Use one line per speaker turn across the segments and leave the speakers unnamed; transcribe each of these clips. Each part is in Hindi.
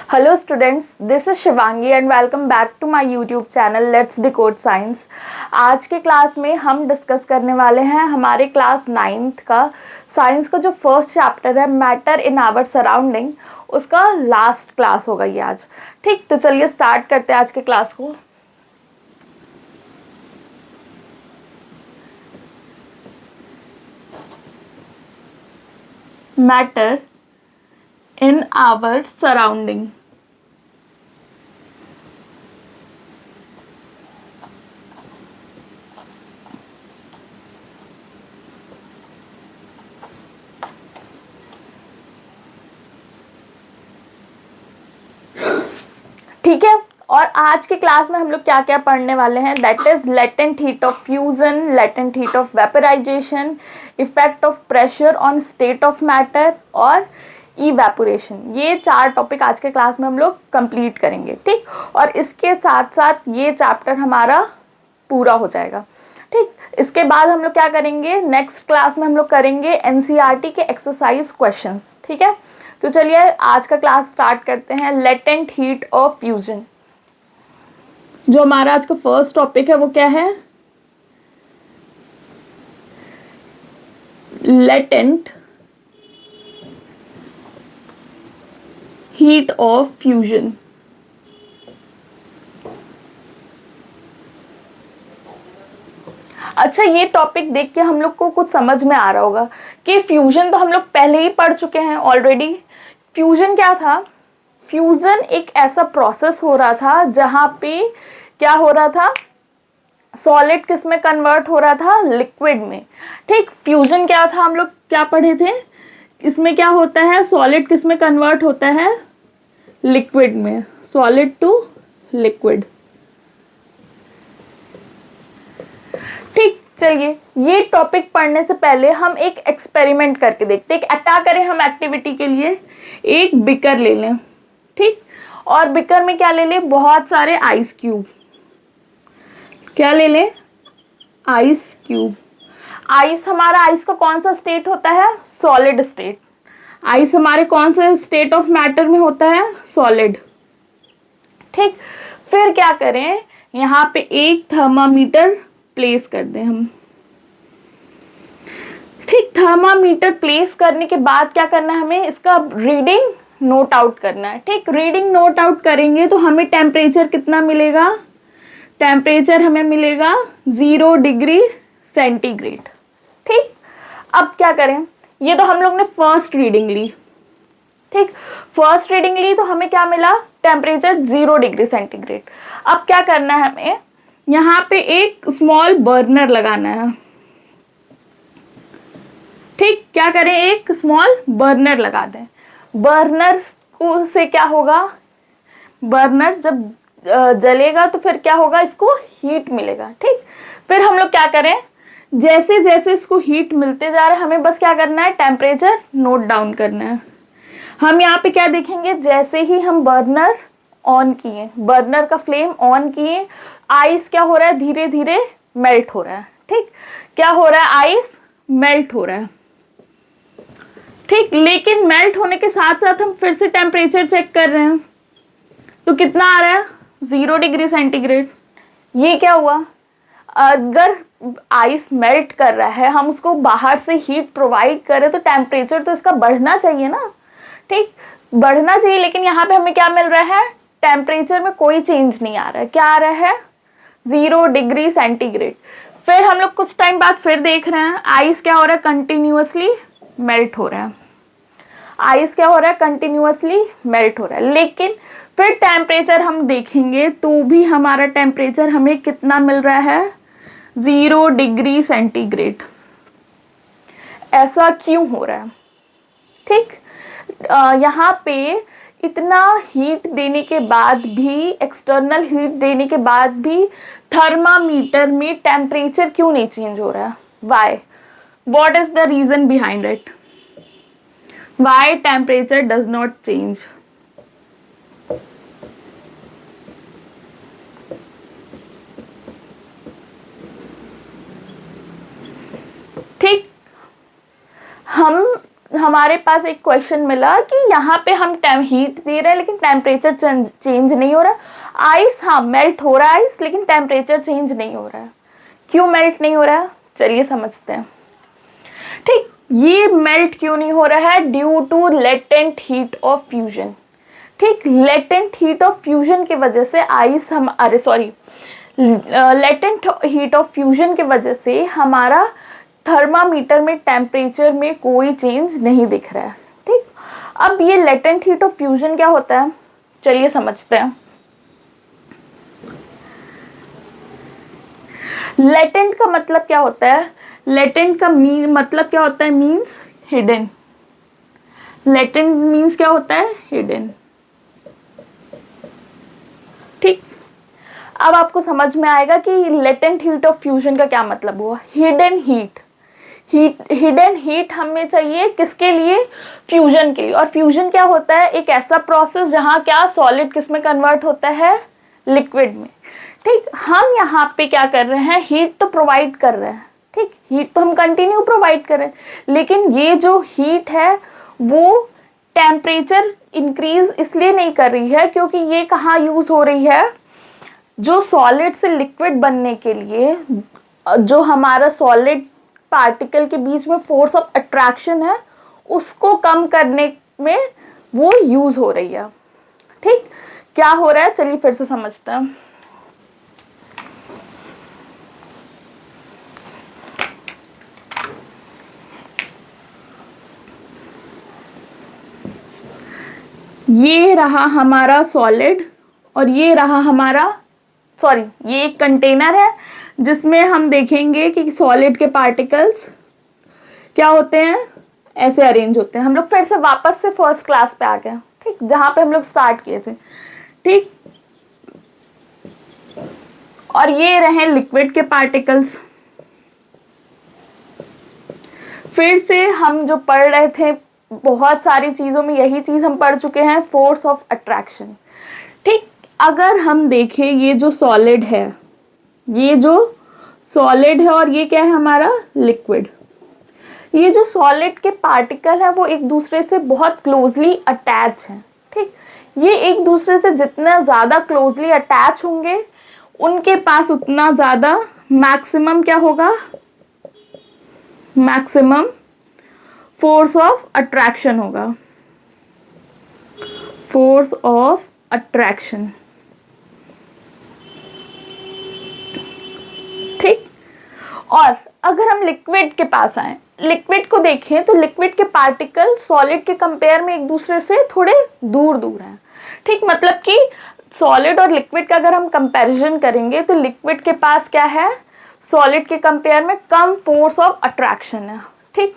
Hello students, this is Shivangi and welcome back to my YouTube channel Let's Decode Science। आज के क्लास में हम डिस्कस करने वाले हैं हमारे क्लास 9th का साइंस का जो फर्स्ट चैप्टर है मैटर इन आवर सराउंडिंग, उसका लास्ट क्लास होगा ये आज। ठीक, तो चलिए स्टार्ट करते हैं आज के क्लास को। Matter in our surrounding। ठीक है, और आज के क्लास में हम लोग क्या क्या पढ़ने वाले हैं, that is latent heat of fusion, latent heat of vaporization, effect of pressure on state of matter और इवेपोरेशन। ये 4 टॉपिक आज के क्लास में हम लोग कंप्लीट करेंगे। ठीक, और इसके साथ साथ ये चैप्टर हमारा पूरा हो जाएगा। ठीक, इसके बाद हम लोग क्या करेंगे, नेक्स्ट क्लास में हम लोग करेंगे एनसीईआरटी के एक्सरसाइज क्वेश्चंस। ठीक है, तो चलिए आज का क्लास स्टार्ट करते हैं। लेटेंट हीट ऑफ फ्यूजन, जो हमारा आज का फर्स्ट टॉपिक है वो क्या है, लेटेंट हीट ऑफ फ्यूजन। अच्छा, ये टॉपिक देख के हम लोग को कुछ समझ में आ रहा होगा कि फ्यूजन तो हम लोग पहले ही पढ़ चुके हैं ऑलरेडी। फ्यूजन क्या था? फ्यूजन एक ऐसा प्रोसेस हो रहा था जहां पे क्या हो रहा था, सॉलिड किस में कन्वर्ट हो रहा था, लिक्विड में। ठीक, फ्यूजन क्या था, हम लोग क्या पढ़े थे, इसमें क्या होता है, सॉलिड किस में कन्वर्ट होता है, लिक्विड में, सॉलिड टू लिक्विड। ठीक, चलिए ये टॉपिक पढ़ने से पहले हम एक एक्सपेरिमेंट करके देखते हैं। क्या करें हम एक्टिविटी के लिए, एक बिकर ले लें। ठीक, और बिकर में क्या ले लें, बहुत सारे आइस क्यूब। क्या ले लें, आइस क्यूब। आइस, हमारा आइस का कौन सा स्टेट होता है, सॉलिड स्टेट। आइस हमारे कौन से स्टेट ऑफ मैटर में होता है, सॉलिड। ठीक, फिर क्या करें, यहाँ पे एक थर्मामीटर प्लेस कर दें हम। ठीक, थर्मामीटर प्लेस करने के बाद क्या करना है, हमें इसका रीडिंग नोट आउट करना है। ठीक, रीडिंग नोट आउट करेंगे तो हमें टेम्परेचर कितना मिलेगा, टेम्परेचर हमें मिलेगा 0 डिग्री सेंटीग्रेड। ठीक, अब क्या करें, ये तो हम लोग ने फर्स्ट रीडिंग ली। ठीक, फर्स्ट रीडिंग ली तो हमें क्या मिला, टेम्परेचर 0 डिग्री सेंटीग्रेड। अब क्या करना है, हमें यहाँ पे एक स्मॉल बर्नर लगाना है। ठीक, क्या करें, एक स्मॉल बर्नर लगा दें। बर्नर को से क्या होगा, बर्नर जब जलेगा तो फिर क्या होगा, इसको हीट मिलेगा। ठीक, फिर हम लोग क्या करें, जैसे जैसे इसको हीट मिलते जा रहे हैं, हमें बस क्या करना है, टेम्परेचर नोट डाउन करना है। हम यहाँ पे क्या देखेंगे, जैसे ही हम बर्नर ऑन किए, बर्नर का फ्लेम ऑन किए, आइस क्या हो रहा है, धीरे धीरे मेल्ट हो रहा है। ठीक, क्या हो रहा है, आइस मेल्ट हो रहा है। ठीक, लेकिन मेल्ट होने के साथ साथ हम फिर से टेम्परेचर चेक कर रहे हैं तो कितना आ रहा है, 0 डिग्री सेंटीग्रेड। ये क्या हुआ, अगर आइस मेल्ट कर रहा है, हम उसको बाहर से हीट प्रोवाइड करें तो टेम्परेचर तो इसका बढ़ना चाहिए ना। ठीक, बढ़ना चाहिए, लेकिन यहाँ पे हमें क्या मिल रहा है, टेम्परेचर में कोई चेंज नहीं आ रहा है। क्या आ रहा है, 0 डिग्री सेंटीग्रेड। फिर हम लोग कुछ टाइम बाद फिर देख रहे हैं, आइस क्या हो रहा है, कंटिन्यूअसली मेल्ट हो रहा है। आइस क्या हो रहा है, कंटिन्यूअसली मेल्ट हो रहा है। लेकिन फिर टेम्परेचर हम देखेंगे तो भी हमारा टेम्परेचर हमें कितना मिल रहा है, 0 डिग्री सेंटीग्रेड। ऐसा क्यों हो रहा है? ठीक, यहाँ पे इतना हीट देने के बाद भी, एक्सटर्नल हीट देने के बाद भी थर्मामीटर में टेम्परेचर क्यों नहीं चेंज हो रहा है? Why, what is the reason behind it, why temperature does not change? ठीक, हम हमारे पास एक क्वेश्चन मिला कि यहाँ पे हम हीट दे रहे हैं लेकिन टेम्परेचर चेंज नहीं हो रहा। आइस, हाँ मेल्ट हो रहा है आइस, लेकिन टेम्परेचर चेंज नहीं हो रहा है। क्यों मेल्ट नहीं हो रहा है, चलिए समझते हैं। ठीक, ये मेल्ट क्यों नहीं हो रहा है? Due to latent heat of fusion. ठीक, लेटेंट हीट ऑफ फ्यूजन की वजह से ice latent heat of fusion की वजह से हमारा थर्मामीटर में टेम्परेचर में कोई चेंज नहीं दिख रहा है। ठीक, अब ये लेटेंट हीट ऑफ फ्यूजन क्या होता है, चलिए समझते हैं। लेटेंट का मतलब क्या होता है? लेटेंट का मतलब क्या होता है? Means hidden. लेटेंट मीन्स क्या होता है? हिडन। ठीक, अब आपको समझ में आएगा कि लेटेंट हीट ऑफ फ्यूजन का क्या मतलब हुआ। हिडन हीट, हिडन हीट हमें चाहिए किसके लिए? फ्यूजन के लिए। और फ्यूजन क्या होता है? एक ऐसा प्रोसेस जहां क्या सॉलिड किस में कन्वर्ट होता है? लिक्विड में। ठीक, हम यहाँ पे क्या कर रहे हैं? हीट तो प्रोवाइड कर रहे हैं। ठीक, हीट तो हम कंटिन्यू प्रोवाइड कर रहे हैं, लेकिन ये जो हीट है वो टेम्परेचर इंक्रीज इसलिए नहीं कर रही है क्योंकि ये कहाँ यूज हो रही है? जो सॉलिड से लिक्विड बनने के लिए जो हमारा सॉलिड पार्टिकल के बीच में फोर्स ऑफ अट्रैक्शन है उसको कम करने में वो यूज हो रही है। ठीक, क्या हो रहा है, चलिए फिर से समझते हैं। ये रहा हमारा सॉलिड और ये रहा हमारा, सॉरी, ये एक कंटेनर है जिसमें हम देखेंगे कि सॉलिड के पार्टिकल्स क्या होते हैं, ऐसे अरेंज होते हैं। हम लोग फिर से वापस से फर्स्ट क्लास पे आ गए। ठीक, जहां पे हम लोग स्टार्ट किए थे। ठीक, और ये रहे लिक्विड के पार्टिकल्स। फिर से हम जो पढ़ रहे थे बहुत सारी चीजों में यही चीज हम पढ़ चुके हैं, फोर्स ऑफ अट्रैक्शन। ठीक, अगर हम देखें ये जो सॉलिड है, ये जो सॉलिड है और ये क्या है हमारा? लिक्विड। ये जो सॉलिड के पार्टिकल है वो एक दूसरे से बहुत क्लोजली अटैच है। ठीक, ये एक दूसरे से जितना ज्यादा क्लोजली अटैच होंगे उनके पास उतना ज्यादा मैक्सिमम क्या होगा? मैक्सिमम फोर्स ऑफ अट्रैक्शन होगा। Force of attraction. ठीक, और अगर हम लिक्विड के पास आए, लिक्विड को देखें तो लिक्विड के पार्टिकल सॉलिड के कंपेयर में एक दूसरे से थोड़े दूर दूर हैं। ठीक, मतलब कि सॉलिड और लिक्विड का अगर हम कंपैरिजन करेंगे तो लिक्विड के पास क्या है? सॉलिड के कंपेयर में कम फोर्स ऑफ अट्रैक्शन है। ठीक,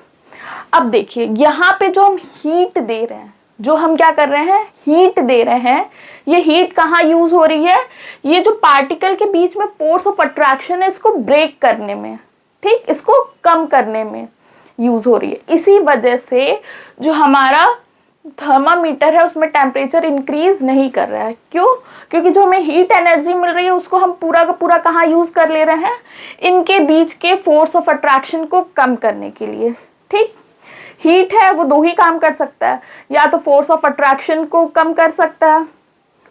अब देखिए यहाँ पे जो हम हीट दे रहे हैं, जो हम क्या कर रहे हैं? हीट दे रहे हैं। ये हीट कहाँ यूज हो रही है? ये जो पार्टिकल के बीच में फोर्स ऑफ अट्रैक्शन है इसको ब्रेक करने में, ठीक, इसको कम करने में यूज हो रही है। इसी वजह से जो हमारा थर्मामीटर है उसमें टेम्परेचर इंक्रीज नहीं कर रहा है। क्यों? क्योंकि जो हमें हीट एनर्जी मिल रही है उसको हम पूरा का पूरा कहाँ यूज कर ले रहे हैं? इनके बीच के फोर्स ऑफ अट्रैक्शन को कम करने के लिए। ठीक, हीट है वो दो ही काम कर सकता है, या तो फोर्स ऑफ अट्रैक्शन को कम कर सकता है,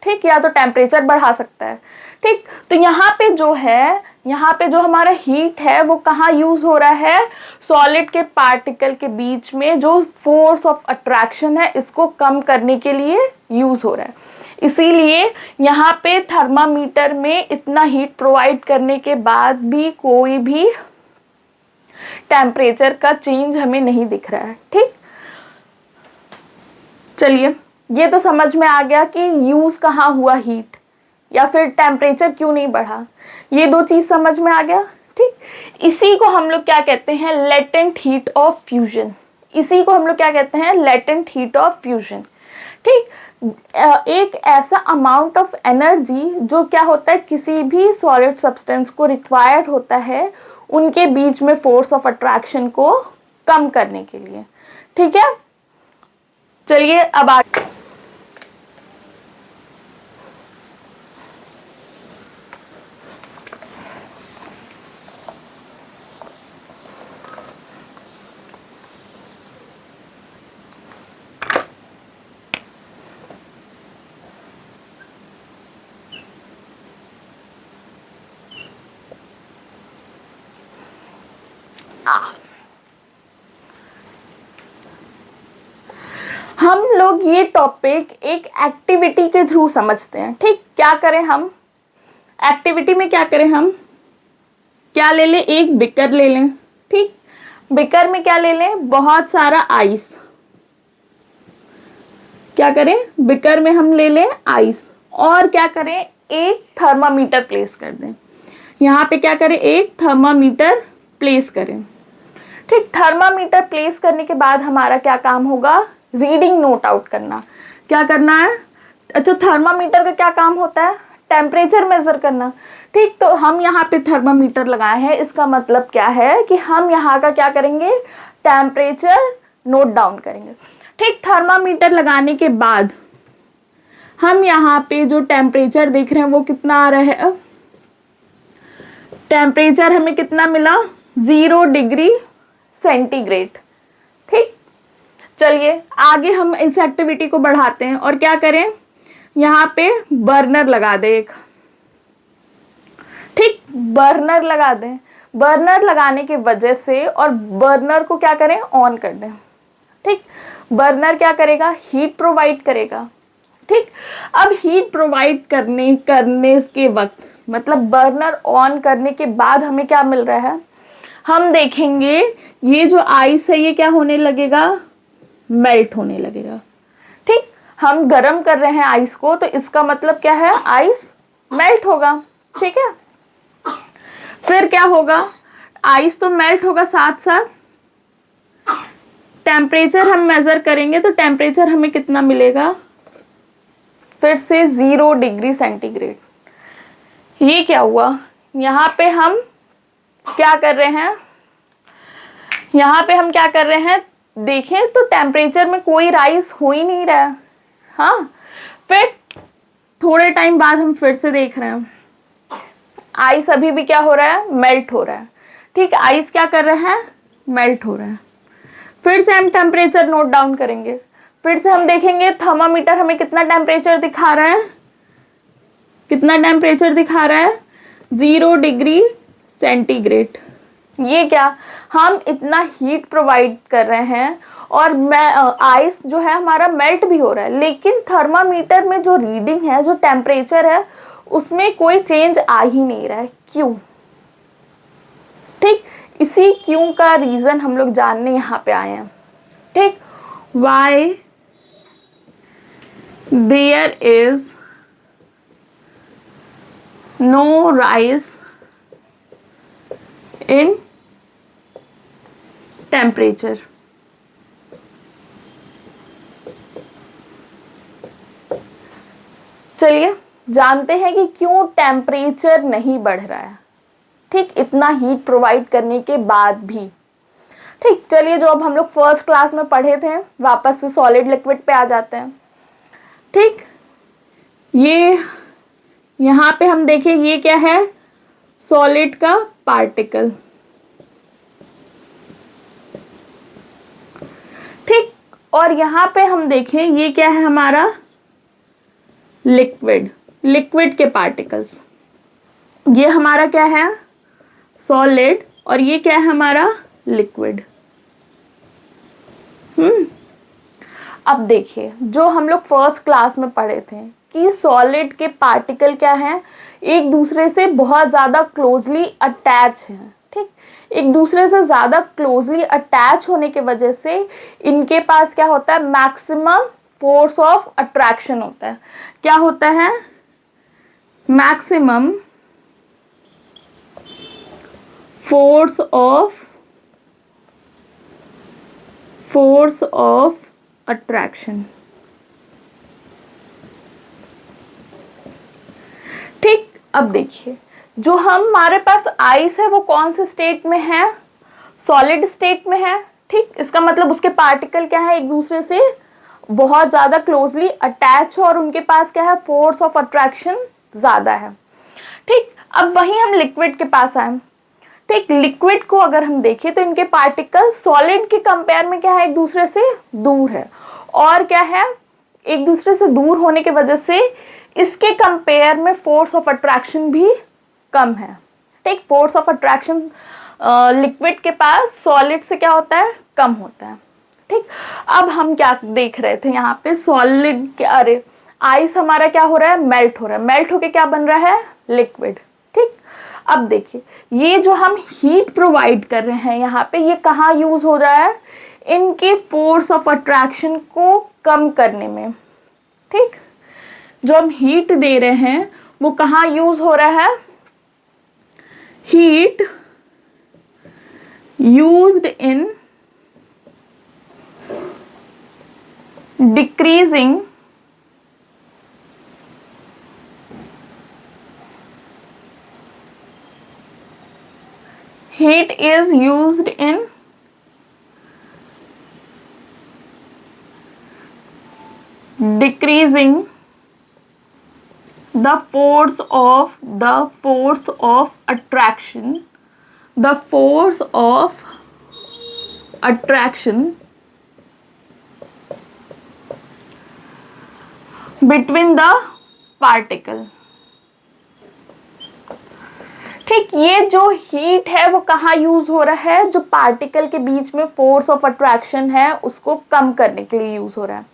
ठीक, या तो टेम्परेचर बढ़ा सकता है। ठीक, तो यहाँ पे जो है, यहाँ पे जो हमारा हीट है वो कहाँ यूज हो रहा है? सॉलिड के पार्टिकल के बीच में जो फोर्स ऑफ अट्रैक्शन है इसको कम करने के लिए यूज हो रहा है। इसीलिए यहाँ पे थर्मामीटर में इतना हीट प्रोवाइड करने के बाद भी कोई भी टेम्परेचर का चेंज हमें नहीं दिख रहा है। ठीक, चलिए ये तो समझ में आ गया कि यूज कहाँ हुआ हीट, या फिर टेम्परेचर क्यों नहीं बढ़ा, ये दो चीज समझ में आ गया। ठीक, इसी को हम लोग क्या कहते हैं? Latent heat of fusion. इसी को हम लोग क्या कहते हैं? Latent heat of fusion. ठीक, एक ऐसा अमाउंट ऑफ एनर्जी जो क्या होता है, किसी भी सॉलिड सब्सटेंस को रिक्वायर्ड होता है उनके बीच में फोर्स ऑफ अट्रैक्शन को कम करने के लिए। ठीक है, चलिए अब आगे। हम लोग ये टॉपिक एक एक्टिविटी के थ्रू समझते हैं। ठीक, क्या करें हम एक्टिविटी में, क्या करें हम, क्या ले लें, एक बिकर ले लें। ठीक, बिकर में क्या ले लें, बहुत सारा आइस। क्या करें, बिकर में हम ले लें आइस, और क्या करें, एक थर्मामीटर प्लेस कर दें। यहाँ पे क्या करें, एक थर्मामीटर प्लेस करें। ठीक, थर्मामीटर प्लेस करने के बाद हमारा क्या काम होगा, रीडिंग नोट आउट करना। क्या करना है, अच्छा थर्मामीटर का क्या काम होता है, टेम्परेचर मेजर करना। ठीक, तो हम यहाँ पे थर्मामीटर लगाए हैं, इसका मतलब क्या है कि हम यहाँ का क्या करेंगे, टेम्परेचर नोट डाउन करेंगे। ठीक, थर्मामीटर लगाने के बाद हम यहाँ पे जो टेम्परेचर देख रहे हैं वो कितना आ रहा है, टेम्परेचर हमें कितना मिला, 0 डिग्री सेंटीग्रेड। ठीक, चलिए आगे हम इस एक्टिविटी को बढ़ाते हैं और क्या करें, यहाँ पे बर्नर लगा दें एक। ठीक, बर्नर लगा दें। बर्नर लगाने की वजह से, और बर्नर को क्या करें, ऑन कर दें। ठीक, बर्नर क्या करेगा, हीट प्रोवाइड करेगा। ठीक, अब हीट प्रोवाइड करने के वक्त, मतलब बर्नर ऑन करने के बाद हमें क्या मिल रहा है, हम देखेंगे ये जो आइस है ये क्या होने लगेगा, मेल्ट होने लगेगा। ठीक, हम गर्म कर रहे हैं आइस को, तो इसका मतलब क्या है, आइस मेल्ट होगा। ठीक है, फिर क्या होगा, आइस तो मेल्ट होगा, साथ साथ टेम्परेचर हम मेजर करेंगे, तो टेम्परेचर हमें कितना मिलेगा, फिर से 0 डिग्री सेंटीग्रेड। ये क्या हुआ, यहाँ पे हम क्या कर रहे हैं, यहाँ पे हम क्या कर रहे हैं, देखें तो टेम्परेचर में कोई राइज हो ही नहीं रहा है। हाँ, फिर थोड़े टाइम बाद हम फिर से देख रहे हैं, आइस अभी भी क्या हो रहा है, मेल्ट हो रहा है। ठीक, आइस क्या कर रहा है, मेल्ट हो रहा है। फिर से हम टेम्परेचर नोट डाउन करेंगे, फिर से हम देखेंगे थर्मामीटर हमें कितना टेम्परेचर दिखा रहा है, कितना टेम्परेचर दिखा रहा है, 0 डिग्री सेंटीग्रेड। ये क्या, हम इतना हीट प्रोवाइड कर रहे हैं और आइस जो है हमारा मेल्ट भी हो रहा है, लेकिन थर्मामीटर में जो रीडिंग है, जो टेम्परेचर है, उसमें कोई चेंज आ ही नहीं रहा है। क्यों? ठीक, इसी क्यों का रीजन हम लोग जानने यहाँ पे आए हैं। ठीक, why there is no rise in temperature. चलिए जानते हैं कि क्यों टेम्परेचर नहीं बढ़ रहा है। ठीक, इतना हीट प्रोवाइड करने के बाद भी। ठीक, चलिए जो अब हम लोग फर्स्ट क्लास में पढ़े थे वापस से सॉलिड लिक्विड पे आ जाते हैं। ठीक, ये यहाँ पे हम देखें ये क्या है, सॉलिड का पार्टिकल। ठीक, और यहाँ पे हम देखें ये क्या है, हमारा लिक्विड, लिक्विड के पार्टिकल्स। ये हमारा क्या है, सॉलिड, और ये क्या है हमारा लिक्विड। अब देखिए जो हम लोग फर्स्ट क्लास में पढ़े थे कि सॉलिड के पार्टिकल क्या हैं, एक दूसरे से बहुत ज़्यादा क्लोजली अटैच हैं। ठीक, एक दूसरे से ज़्यादा क्लोजली अटैच होने की वजह से इनके पास क्या होता है, मैक्सिमम फोर्स ऑफ अट्रैक्शन होता है। क्या होता है, मैक्सिमम फोर्स ऑफ अट्रैक्शन। ठीक, अब देखिए जो हमारे पास आइस है वो कौन से स्टेट में है, सॉलिड स्टेट में है। ठीक, इसका मतलब उसके पार्टिकल क्या है, एक दूसरे से बहुत ज्यादा क्लोजली अटैच है और उनके पास क्या है, फोर्स ऑफ अट्रैक्शन ज्यादा है। ठीक, अब वहीं हम लिक्विड के पास आए। ठीक, लिक्विड को अगर हम देखें तो इनके पार्टिकल सॉलिड के कंपेयर में क्या है, एक दूसरे से दूर है, और क्या है, एक दूसरे से दूर होने की वजह से इसके कंपेयर में फोर्स ऑफ अट्रैक्शन भी कम है। ठीक, फोर्स ऑफ अट्रैक्शन लिक्विड के पास सॉलिड से क्या होता है, कम होता है। ठीक, अब हम क्या देख रहे थे यहाँ पे, सॉलिड के, अरे आइस हमारा क्या हो रहा है, मेल्ट हो रहा है, मेल्ट होके क्या बन रहा है, लिक्विड। ठीक, अब देखिए ये जो हम हीट प्रोवाइड कर रहे हैं यहाँ पे, ये कहाँ यूज हो रहा है, इनके फोर्स ऑफ अट्रैक्शन को कम करने में। ठीक, जो हम हीट दे रहे हैं वो कहाँ यूज हो रहा है, heat used in decreasing heat is used in decreasing the force of attraction, the force of attraction between the particle. ठीक, ये जो हीट है वो कहाँ यूज हो रहा है, जो पार्टिकल के बीच में फोर्स ऑफ अट्रैक्शन है उसको कम करने के लिए यूज हो रहा है।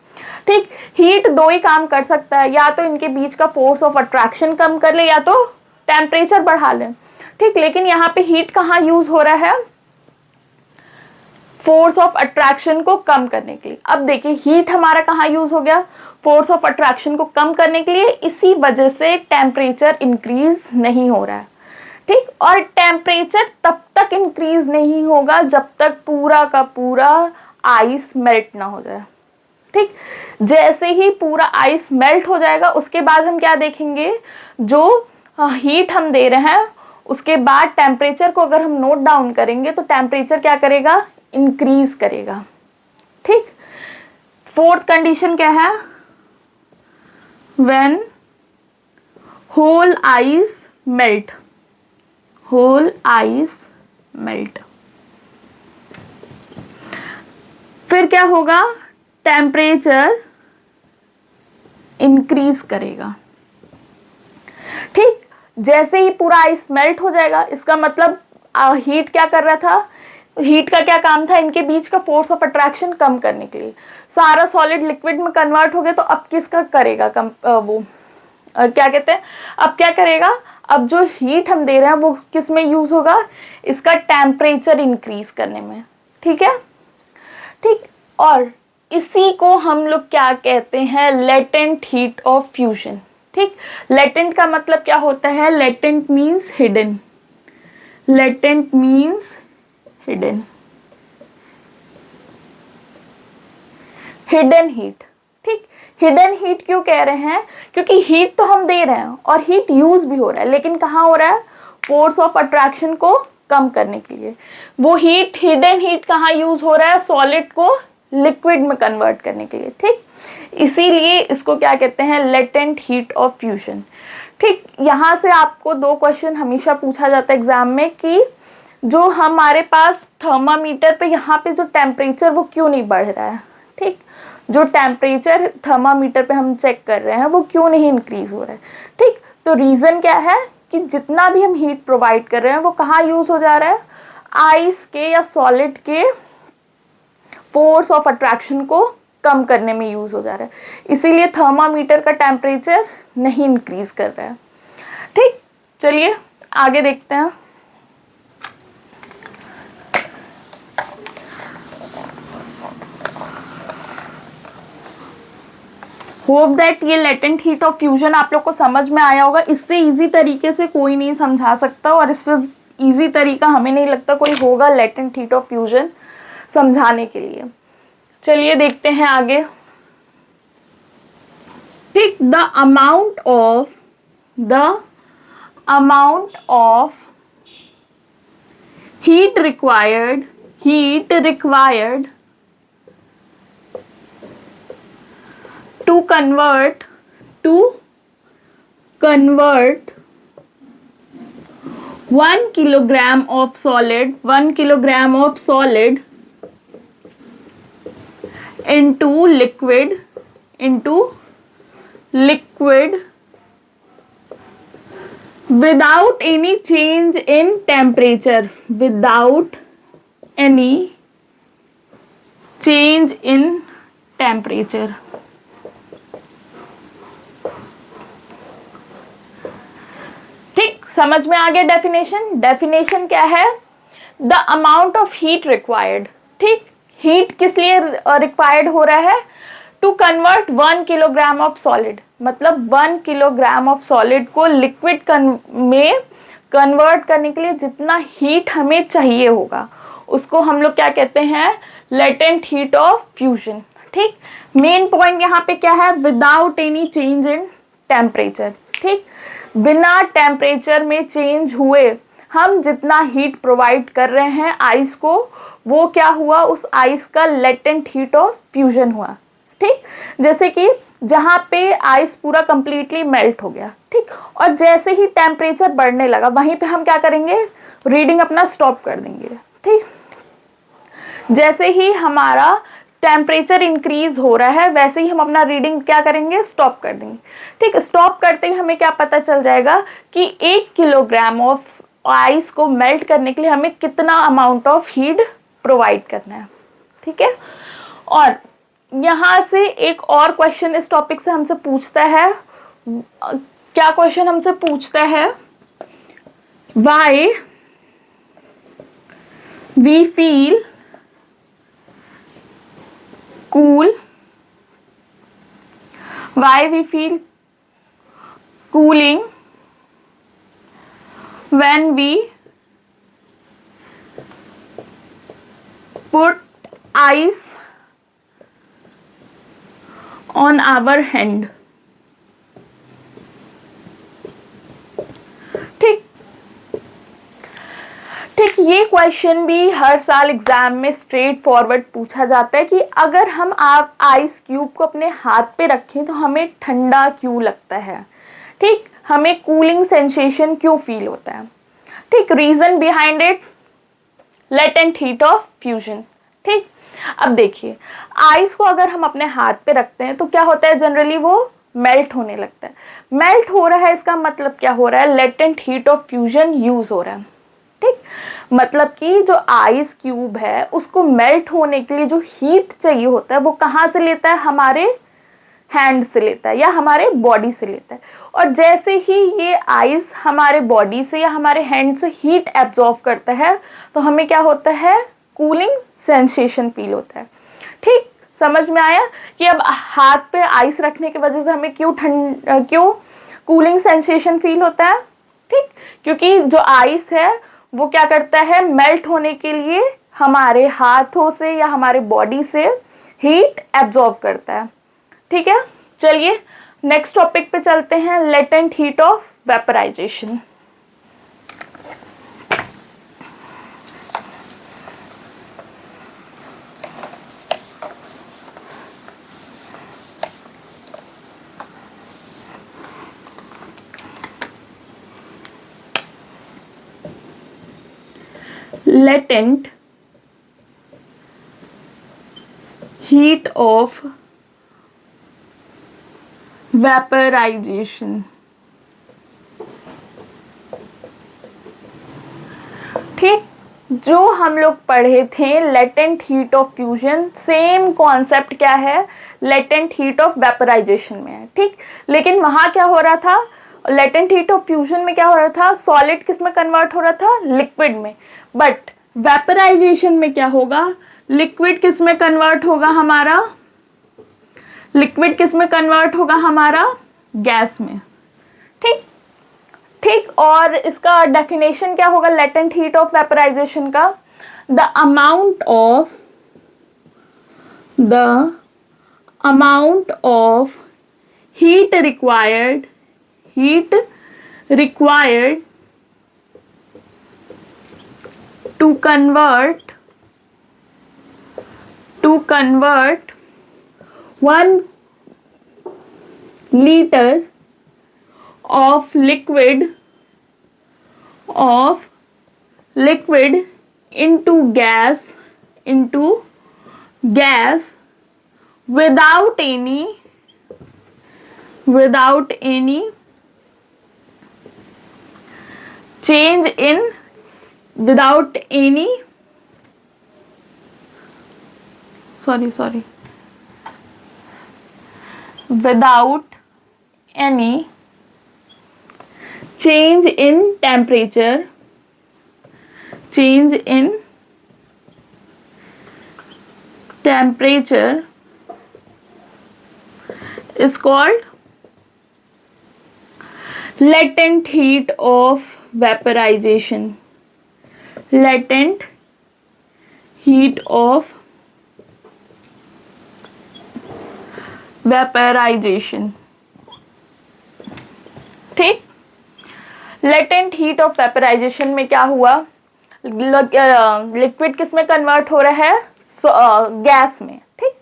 ठीक, हीट दो ही काम कर सकता है, या तो इनके बीच का फोर्स ऑफ अट्रैक्शन कम कर ले या तो टेम्परेचर बढ़ा ले। ठीक, लेकिन यहाँ पे हीट कहाँ यूज हो रहा है, फोर्स ऑफ अट्रैक्शन को कम करने के लिए। अब देखिए हीट हमारा कहाँ यूज हो गया, फोर्स ऑफ अट्रैक्शन को कम करने के लिए, इसी वजह से टेम्परेचर इंक्रीज नहीं हो रहा है। ठीक, और टेम्परेचर तब तक इंक्रीज नहीं होगा जब तक पूरा का पूरा आइस मेल्ट ना हो जाए। ठीक, जैसे ही पूरा आइस मेल्ट हो जाएगा उसके बाद हम क्या देखेंगे, जो हीट हम दे रहे हैं उसके बाद टेम्परेचर को अगर हम नोट डाउन करेंगे तो टेम्परेचर क्या करेगा, इंक्रीज करेगा। ठीक, फोर्थ कंडीशन क्या है, when whole ice melt, whole ice melt, फिर क्या होगा, टेम्परेचर इंक्रीज करेगा। ठीक, जैसे ही पूरा आइस मेल्ट हो जाएगा इसका मतलब हीट क्या कर रहा था, हीट का क्या काम था, इनके बीच का फोर्स ऑफ अट्रैक्शन कम करने के लिए। सारा सॉलिड लिक्विड में कन्वर्ट हो गया, तो अब किसका करेगा कम, क्या कहते हैं, अब क्या करेगा, अब जो हीट हम दे रहे हैं वो किस में यूज होगा, इसका टेम्परेचर इंक्रीज करने में। ठीक है, ठीक, और इसी को हम लोग क्या कहते हैं, लेटेंट हीट ऑफ फ्यूजन। ठीक, लेटेंट का मतलब क्या होता है, latent means hidden, latent means hidden, hidden heat. ठीक, हिडन हीट क्यों कह रहे हैं, क्योंकि हीट तो हम दे रहे हैं और हीट यूज भी हो रहा है, लेकिन कहाँ हो रहा है, फोर्स ऑफ अट्रैक्शन को कम करने के लिए। वो हीट, हिडन हीट कहाँ यूज हो रहा है, सॉलिड को लिक्विड में कन्वर्ट करने के लिए। ठीक, इसीलिए इसको क्या कहते हैं, लेटेंट हीट ऑफ फ्यूजन। ठीक, यहाँ से आपको दो क्वेश्चन हमेशा पूछा जाता है एग्जाम में कि जो हमारे पास थर्मामीटर पे यहाँ पे जो टेम्परेचर वो क्यों नहीं बढ़ रहा है। ठीक, जो टेम्परेचर थर्मामीटर पे हम चेक कर रहे हैं वो क्यों नहीं इंक्रीज हो रहा है। ठीक, तो रीजन क्या है कि जितना भी हम हीट प्रोवाइड कर रहे हैं वो कहाँ यूज हो जा रहा है, आइस के या सॉलिड के फोर्स ऑफ अट्रैक्शन को कम करने में यूज हो जा रहा है, इसीलिए थर्मामीटर का टेम्परेचर नहीं इंक्रीज कर रहा है। ठीक, चलिए आगे देखते हैं। होप दैट ये लेटेंट हीट ऑफ फ्यूजन आप लोग को समझ में आया होगा। इससे इजी तरीके से कोई नहीं समझा सकता और इससे इजी तरीका हमें नहीं लगता कोई होगा लेटेंट हीट ऑफ फ्यूजन समझाने के लिए। चलिए देखते हैं आगे। ठीक, the amount of heat required to convert 1 kilogram of solid into liquid 1 without any change in temperature, without any change in temperature. ठीक, समझ में आ गया डेफिनेशन? डेफिनेशन क्या है? The amount of heat required. ठीक, हीट किस लिए रिक्वायर्ड हो रहा है? To convert 1 kilogram of solid, मतलब 1 किलोग्राम ऑफ सॉलिड को लिक्विड में कन्वर्ट करने के लिए जितना हीट हमें चाहिए होगा उसको हम लोग क्या कहते हैं? Latent heat of fusion. ठीक, मेन पॉइंट यहाँ पे क्या है? Without any change in temperature. ठीक, बिना टेम्परेचर में चेंज हुए हम जितना हीट प्रोवाइड कर रहे हैं आइस को, वो क्या हुआ? उस आइस का लेटेंट हीट ऑफ फ्यूजन हुआ। ठीक, जैसे कि जहां पे आइस पूरा कंप्लीटली मेल्ट हो गया, ठीक, और जैसे ही टेम्परेचर बढ़ने लगा वहीं पे हम क्या करेंगे? रीडिंग अपना स्टॉप कर देंगे। ठीक, जैसे ही हमारा टेम्परेचर इंक्रीज हो रहा है वैसे ही हम अपना रीडिंग क्या करेंगे? स्टॉप कर देंगे। ठीक, स्टॉप करते ही हमें क्या पता चल जाएगा कि 1 किलोग्राम ऑफ आइस को मेल्ट करने के लिए हमें कितना अमाउंट ऑफ हीट प्रोवाइड करना है। ठीक है, और यहां से एक और क्वेश्चन इस टॉपिक से हमसे पूछता है। क्या क्वेश्चन हमसे पूछता है? Why we feel cool, why we feel cooling when we put ice on our hand। ठीक ठीक, ये क्वेश्चन भी हर साल एग्जाम में स्ट्रेट फॉरवर्ड पूछा जाता है कि अगर हम आप आइस क्यूब को अपने हाथ पे रखें तो हमें ठंडा क्यों लगता है? ठीक, हमें कूलिंग सेंसेशन क्यों फील होता है? ठीक, reason behind it, latent heat of fusion. ठीक, अब देखिए, आइस को अगर हम अपने हाथ पे रखते हैं तो क्या होता है? जनरली वो मेल्ट होने लगता है। मेल्ट हो रहा है, इसका मतलब क्या हो रहा है? Latent heat of fusion use हो रहा है। ठीक, मतलब कि जो आइस क्यूब है उसको मेल्ट होने के लिए जो हीट चाहिए होता है वो कहाँ से लेता है? हमारे हैंड से लेता है या हमारे बॉडी से लेता है। और जैसे ही ये आइस हमारे बॉडी से या हमारे हैंड से हीट एब्जॉर्ब करता है तो हमें क्या होता है? कूलिंग सेंसेशन फील होता है। ठीक, समझ में आया कि अब हाथ पे आइस रखने की वजह से हमें क्यों कूलिंग सेंसेशन फील होता है? ठीक, क्योंकि जो आइस है वो क्या करता है? मेल्ट होने के लिए हमारे हाथों से या हमारे बॉडी से हीट एब्जॉर्ब करता है। ठीक है, चलिए नेक्स्ट टॉपिक पे चलते हैं, latent heat of vaporization. latent heat of vaporization। ठीक, जो हम लोग पढ़े थे latent heat of fusion, same concept क्या है? लेटेंट हीट ऑफ वेपराइजेशन में है। ठीक, लेकिन वहां क्या हो रहा था? लेटेंट हीट ऑफ फ्यूजन में क्या हो रहा था? सॉलिड किस में कन्वर्ट हो रहा था? लिक्विड में। बट वेपराइजेशन में क्या होगा? लिक्विड किस में कन्वर्ट होगा हमारा? लिक्विड किस में कन्वर्ट होगा हमारा? गैस में। ठीक ठीक, और इसका डेफिनेशन क्या होगा लेटेंट हीट ऑफ वेपराइजेशन का? The amount of heat required to convert 1 liter of liquid into gas without any change in without any without any change in temperature is called latent heat of vaporization. Latent heat of vaporization. ठीक, लेटेंट हीट ऑफ वेपराइजेशन में क्या हुआ, लिक्विड किस में कन्वर्ट हो रहा है, गैस में। ठीक,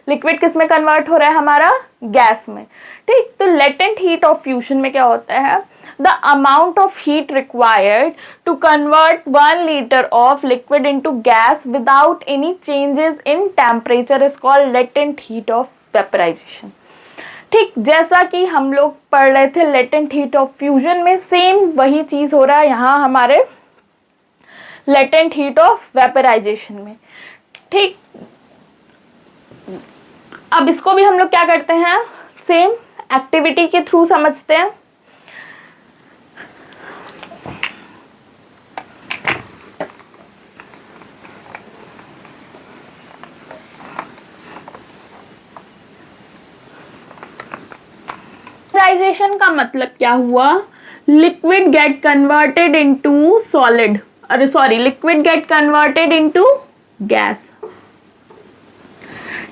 लिक्विड किस में कन्वर्ट हो रहा है, हमारा गैस में। ठीक, तो लेटेंट हीट ऑफ फ्यूजन में क्या होता है, the amount of heat required to convert 1 litre of liquid into gas without any changes in temperature is called latent heat of vaporization. ठीक, जैसा कि हम लोग पढ़ रहे थे लेटेंट हीट ऑफ फ्यूजन में, सेम वही चीज हो रहा है यहाँ हमारे लेटेंट हीट ऑफ वेपराइजेशन में। ठीक, अब इसको भी हम लोग क्या करते हैं, सेम एक्टिविटी के थ्रू समझते हैं। वेपराइजेशन का मतलब क्या हुआ, liquid get converted into solid, liquid get converted into gas.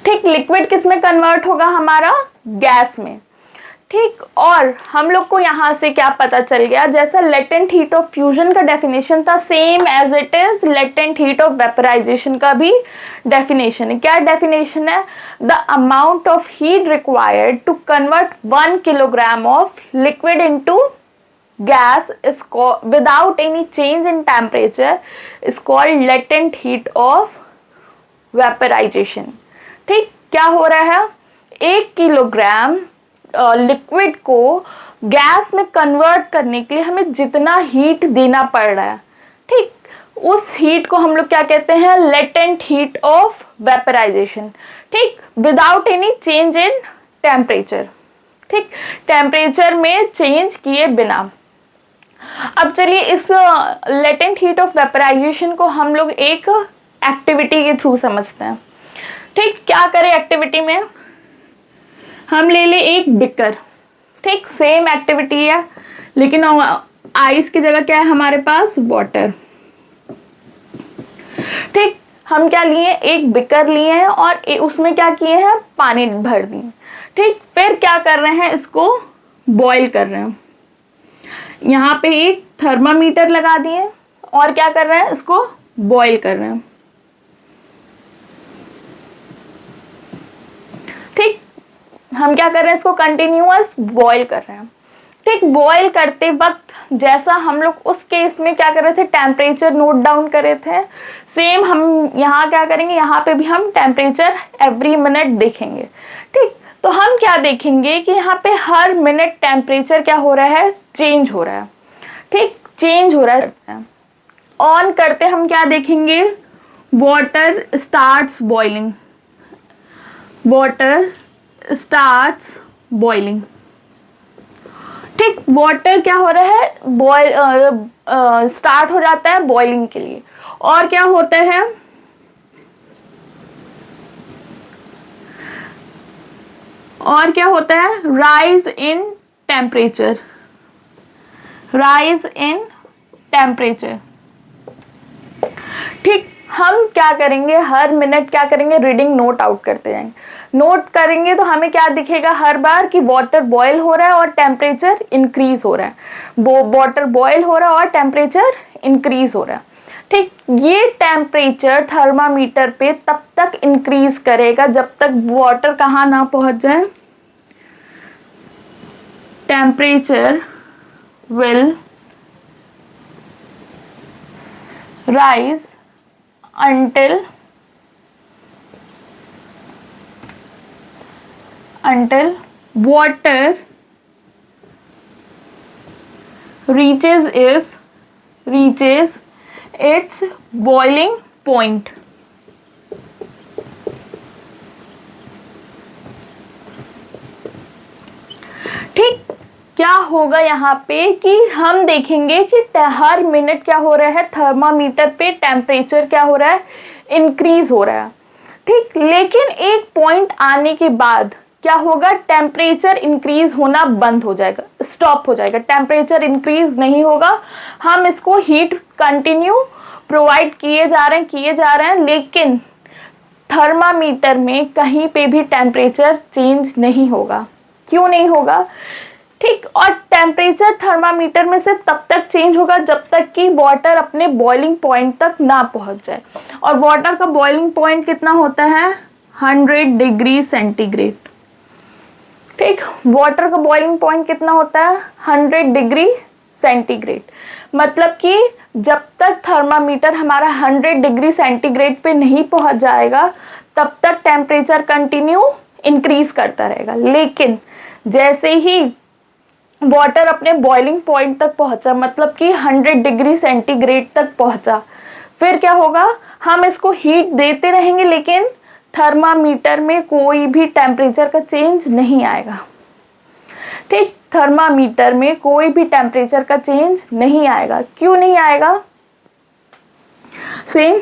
ठीक, लिक्विड किस में कन्वर्ट होगा, हमारा गैस में। ठीक, और हम लोग को यहां से क्या पता चल गया, जैसा लेटेंट हीट ऑफ फ्यूजन का डेफिनेशन था, same as it is latent heat of vaporization का भी डेफिनेशन है। क्या डेफिनेशन है, the amount of heat required to convert 1 kilogram of liquid into gas is without any change in temperature is called latent heat of vaporization. ठीक, क्या हो रहा है, 1 किलोग्राम लिक्विड को गैस में कन्वर्ट करने के लिए हमें जितना हीट देना पड़ रहा है, ठीक, उस हीट को हम लोग क्या कहते हैं, लेटेंट हीट ऑफ वेपराइजेशन। ठीक, without any change in temperature. ठीक, टेम्परेचर में चेंज किए बिना। अब चलिए इस लेटेंट हीट ऑफ वेपराइजेशन को हम लोग एक एक्टिविटी के थ्रू समझते हैं। ठीक, क्या करें एक्टिविटी में, हम ले ले एक बिकर। ठीक, सेम एक्टिविटी है लेकिन आइस की जगह क्या है हमारे पास, वाटर। ठीक, हम क्या लिए, एक बिकर लिए हैं और उसमें क्या किए हैं, पानी भर दिए। ठीक, फिर क्या कर रहे हैं, इसको बॉईल कर रहे हैं। यहाँ पे एक थर्मामीटर लगा दिए और क्या कर रहे हैं, इसको बॉईल कर रहे हैं। ठीक, हम क्या कर रहे हैं, इसको कंटिन्यूअस बॉईल कर रहे हैं। ठीक, बॉईल करते वक्त जैसा हम लोग उस केस में क्या कर रहे थे, टेम्परेचर नोट डाउन कर रहे थे, सेम हम यहाँ क्या करेंगे, यहाँ पे भी हम टेम्परेचर एवरी मिनट देखेंगे। ठीक, तो हम क्या देखेंगे कि यहाँ पे हर मिनट टेम्परेचर क्या हो रहा है, चेंज हो रहा है। ठीक, चेंज हो रहा है। ऑन करते हम क्या देखेंगे, water starts boiling, water starts boiling. ठीक, वाटर क्या हो रहा है, बॉयल स्टार्ट हो जाता है बॉइलिंग के लिए। और क्या होता है, rise in temperature, rise in temperature. ठीक, हम क्या करेंगे, हर मिनट क्या करेंगे, रीडिंग नोट आउट करते जाएंगे। नोट करेंगे तो हमें क्या दिखेगा हर बार कि वाटर बॉयल हो रहा है और टेम्परेचर इंक्रीज हो रहा है, वाटर बॉयल हो रहा है और टेम्परेचर इंक्रीज हो रहा है। ठीक, ये टेम्परेचर थर्मामीटर पे तब तक इंक्रीज करेगा जब तक वाटर कहाँ ना पहुंच जाए, temperature will rise until water reaches its reaches its boiling point. ठीक, क्या होगा यहाँ पे कि हम देखेंगे कि हर मिनट क्या हो रहा है, थर्मामीटर पे टेम्परेचर क्या हो रहा है, इंक्रीज हो रहा है। ठीक, लेकिन एक पॉइंट आने के बाद क्या होगा, टेम्परेचर इंक्रीज होना बंद हो जाएगा, स्टॉप हो जाएगा, टेम्परेचर इंक्रीज नहीं होगा। हम इसको हीट कंटिन्यू प्रोवाइड किए जा रहे हैं, लेकिन थर्मामीटर में कहीं पे भी टेम्परेचर चेंज नहीं होगा। क्यों नहीं होगा? ठीक, और टेम्परेचर थर्मामीटर में से तब तक चेंज होगा जब तक कि वाटर अपने बॉइलिंग पॉइंट तक ना पहुंच जाए। और वाटर का बॉइलिंग पॉइंट कितना होता है, 100 डिग्री सेंटीग्रेड। ठीक, वाटर का बॉइलिंग पॉइंट कितना होता है, 100 डिग्री सेंटीग्रेड। मतलब कि जब तक थर्मामीटर हमारा 100 डिग्री सेंटीग्रेड पे नहीं पहुंच जाएगा तब तक टेम्परेचर कंटिन्यू इंक्रीज करता रहेगा। लेकिन जैसे ही वाटर अपने बॉइलिंग पॉइंट तक पहुंचा, मतलब कि 100 डिग्री सेंटीग्रेड तक पहुंचा, फिर क्या होगा, हम इसको हीट देते रहेंगे लेकिन थर्मामीटर में कोई भी टेम्परेचर का चेंज नहीं आएगा। ठीक, थर्मामीटर में कोई भी टेम्परेचर का चेंज नहीं आएगा। क्यों नहीं आएगा? सेम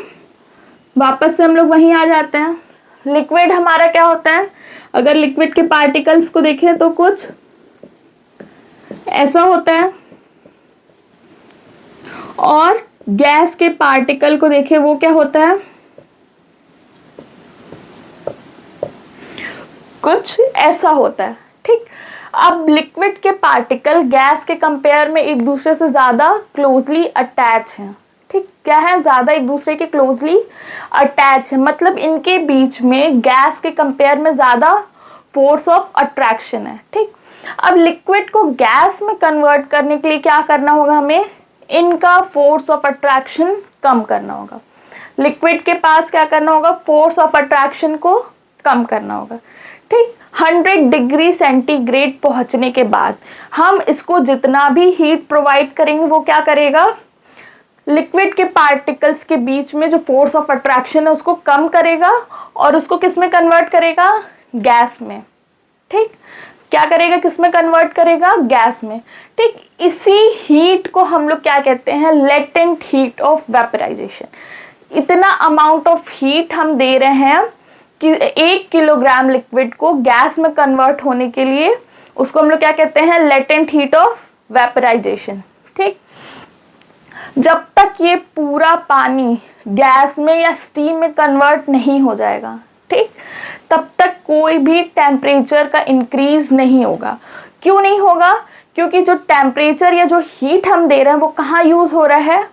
वापस से हम लोग वहीं आ जाते हैं। लिक्विड हमारा क्या होता है, अगर लिक्विड के पार्टिकल्स को देखें तो कुछ ऐसा होता है, और गैस के पार्टिकल को देखें वो क्या होता है, कुछ ऐसा होता है। ठीक, अब लिक्विड के पार्टिकल गैस के कंपेयर में एक दूसरे से ज्यादा क्लोजली अटैच हैं। ठीक, क्या है, ज्यादा एक दूसरे के क्लोजली अटैच है, मतलब इनके बीच में गैस के कंपेयर में ज्यादा फोर्स ऑफ अट्रैक्शन है। ठीक, अब लिक्विड को गैस में कन्वर्ट करने के लिए क्या करना होगा, हमें इनका फोर्स ऑफ अट्रैक्शन कम करना होगा। लिक्विड के पास क्या करना होगा, फोर्स ऑफ अट्रैक्शन को कम करना होगा। ठीक, 100 डिग्री सेंटीग्रेड पहुंचने के बाद हम इसको जितना भी हीट प्रोवाइड करेंगे वो क्या करेगा, लिक्विड के पार्टिकल्स के बीच में जो फोर्स ऑफ अट्रैक्शन है उसको कम करेगा और उसको किस में कन्वर्ट करेगा, गैस में। ठीक, क्या करेगा, किस में कन्वर्ट करेगा, गैस में। ठीक, इसी हीट को हम लोग क्या कहते हैं, लेटेंट हीट ऑफ वेपराइजेशन। इतना अमाउंट ऑफ हीट हम दे रहे हैं कि 1 किलोग्राम लिक्विड को गैस में कन्वर्ट होने के लिए, उसको हम लोग क्या कहते हैं, लेटेंट हीट ऑफ वेपराइजेशन। ठीक, जब तक ये पूरा पानी गैस में या स्टीम में कन्वर्ट नहीं हो जाएगा, ठीक, तब तक कोई भी टेम्परेचर का इंक्रीज नहीं होगा। क्यों नहीं होगा, क्योंकि जो टेम्परेचर या जो हीट हम दे रहे हैं वो कहाँ यूज हो रहा है,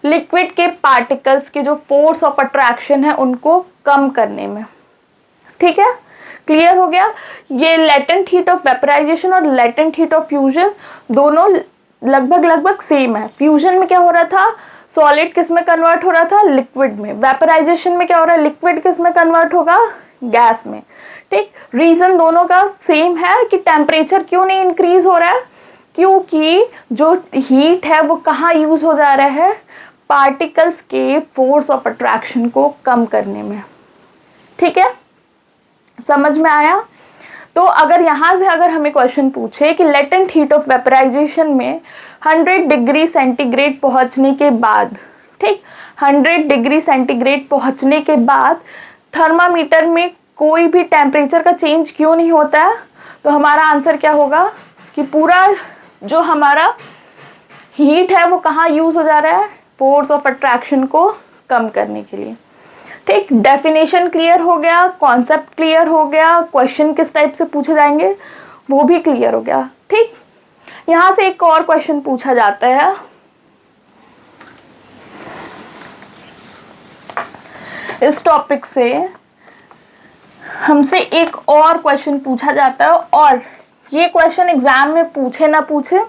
लिक्विड के पार्टिकल्स के जो फोर्स ऑफ अट्रैक्शन है उनको कम करने में। ठीक है, क्लियर हो गया। ये लेटेंट हीट ऑफ वेपराइजेशन और लेटेंट हीट ऑफ फ्यूजन दोनों लगभग सेम है। फ्यूजन में क्या हो रहा था, सॉलिड किस में कन्वर्ट हो रहा था, लिक्विड में। वेपराइजेशन में क्या हो रहा है, लिक्विड किस में कन्वर्ट होगा, गैस में। ठीक, रीजन दोनों का सेम है कि टेम्परेचर क्यों नहीं इंक्रीज हो रहा है, क्योंकि जो हीट है वो कहाँ यूज हो जा रहा है, पार्टिकल्स के फोर्स ऑफ अट्रैक्शन को कम करने में। ठीक है, समझ में आया। तो अगर यहाँ से अगर हमें क्वेश्चन पूछे कि लेटेंट हीट ऑफ वेपराइजेशन में 100 डिग्री सेंटीग्रेड पहुंचने के बाद, ठीक, 100 डिग्री सेंटीग्रेड पहुंचने के बाद थर्मामीटर में कोई भी टेम्परेचर का चेंज क्यों नहीं होता है, तो हमारा आंसर क्या होगा कि पूरा जो हमारा हीट है वो कहाँ यूज हो जा रहा है, फोर्स ऑफ अट्रैक्शन को कम करने के लिए। ठीक, डेफिनेशन क्लियर हो गया, कॉन्सेप्ट क्लियर हो गया, क्वेश्चन किस टाइप से पूछे जाएंगे वो भी क्लियर हो गया। ठीक, यहां से एक और क्वेश्चन पूछा जाता है, इस टॉपिक से हमसे एक और क्वेश्चन पूछा जाता है, और ये क्वेश्चन एग्जाम में पूछे ना पूछे